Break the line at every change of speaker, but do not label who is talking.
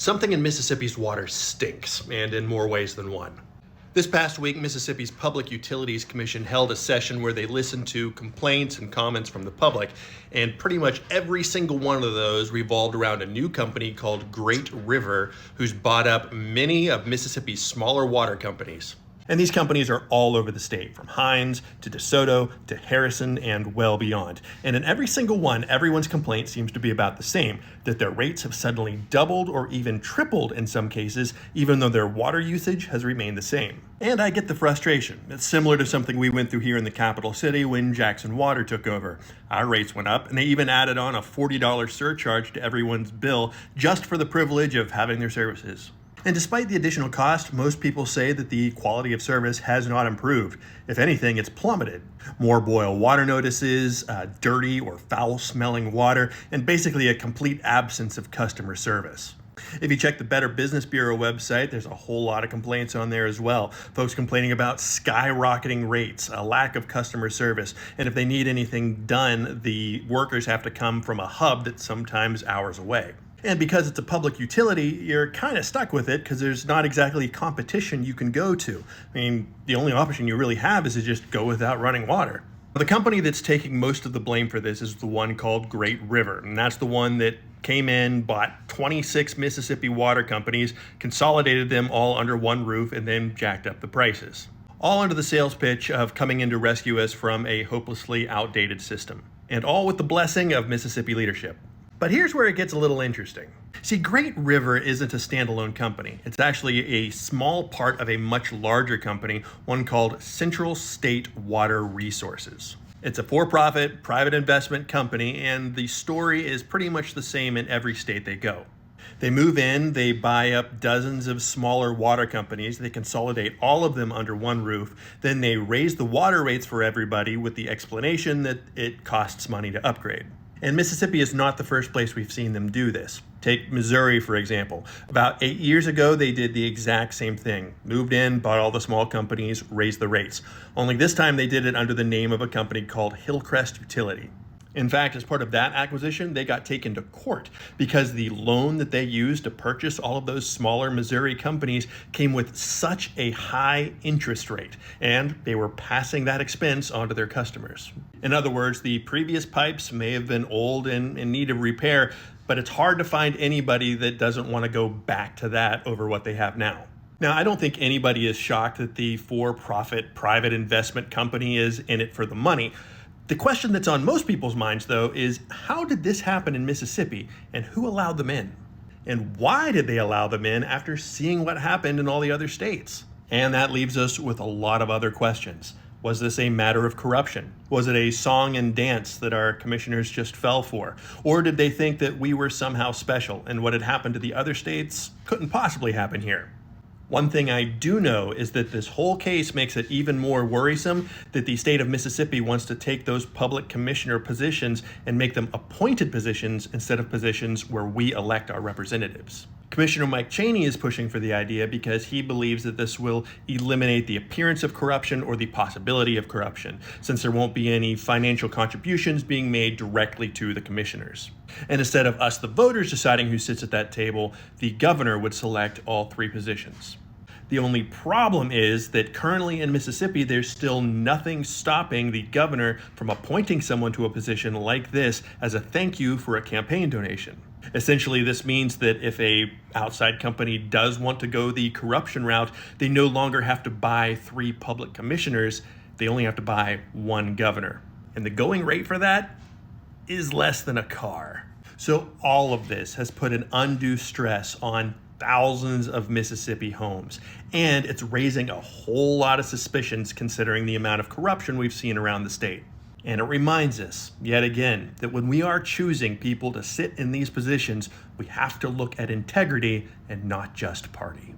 Something in Mississippi's water stinks, and in more ways than one. This past week, Mississippi's Public Utilities Commission held a session where they listened to complaints and comments from the public, and pretty much every single one of those revolved around a new company called Great River, who's bought up many of Mississippi's smaller water companies. And these companies are all over the state, from Hines to DeSoto to Harrison and well beyond. And in every single one, everyone's complaint seems to be about the same, that their rates have suddenly doubled or even tripled in some cases, even though their water usage has remained the same. And I get the frustration. It's similar to something we went through here in the capital city when Jackson Water took over. Our rates went up, and they even added on a $40 surcharge to everyone's bill just for the privilege of having their services. And despite the additional cost, most people say that the quality of service has not improved. If anything, it's plummeted. More boil water notices, dirty or foul-smelling water, and basically a complete absence of customer service. If you check the Better Business Bureau website, there's a whole lot of complaints on there as well. Folks complaining about skyrocketing rates, a lack of customer service, and if they need anything done, the workers have to come from a hub that's sometimes hours away. And because it's a public utility, you're kind of stuck with it because there's not exactly competition you can go to. I mean, the only option you really have is to just go without running water. The company that's taking most of the blame for this is the one called Great River, and that's the one that came in, bought 26 Mississippi water companies, consolidated them all under one roof, and then jacked up the prices. All under the sales pitch of coming in to rescue us from a hopelessly outdated system. And all with the blessing of Mississippi leadership. But here's where it gets a little interesting. See, Great River isn't a standalone company. It's actually a small part of a much larger company, one called Central State Water Resources. It's a for-profit, private investment company, and the story is pretty much the same in every state they go. They move in, they buy up dozens of smaller water companies, they consolidate all of them under one roof, then they raise the water rates for everybody with the explanation that it costs money to upgrade. And Mississippi is not the first place we've seen them do this. Take Missouri, for example. About 8 years ago, they did the exact same thing. Moved in, bought all the small companies, raised the rates. Only this time they did it under the name of a company called Hillcrest Utility. In fact, as part of that acquisition, they got taken to court because the loan that they used to purchase all of those smaller Missouri companies came with such a high interest rate, and they were passing that expense on to their customers. In other words, the previous pipes may have been old and in need of repair, but it's hard to find anybody that doesn't want to go back to that over what they have now. Now, I don't think anybody is shocked that the for-profit private investment company is in it for the money. The question that's on most people's minds, though, is how did this happen in Mississippi and who allowed them in? And why did they allow them in after seeing what happened in all the other states? And that leaves us with a lot of other questions. Was this a matter of corruption? Was it a song and dance that our commissioners just fell for? Or did they think that we were somehow special and what had happened to the other states couldn't possibly happen here? One thing I do know is that this whole case makes it even more worrisome that the state of Mississippi wants to take those public commissioner positions and make them appointed positions instead of positions where we elect our representatives. Commissioner Mike Cheney is pushing for the idea because he believes that this will eliminate the appearance of corruption or the possibility of corruption, since there won't be any financial contributions being made directly to the commissioners. And instead of us, the voters, deciding who sits at that table, the governor would select all three positions. The only problem is that currently in Mississippi, there's still nothing stopping the governor from appointing someone to a position like this as a thank you for a campaign donation. Essentially, this means that if a outside company does want to go the corruption route, they no longer have to buy 3 public commissioners, they only have to buy 1 governor. And the going rate for that is less than a car. So all of this has put an undue stress on thousands of Mississippi homes, and it's raising a whole lot of suspicions considering the amount of corruption we've seen around the state. And it reminds us, yet again, that when we are choosing people to sit in these positions, we have to look at integrity and not just party.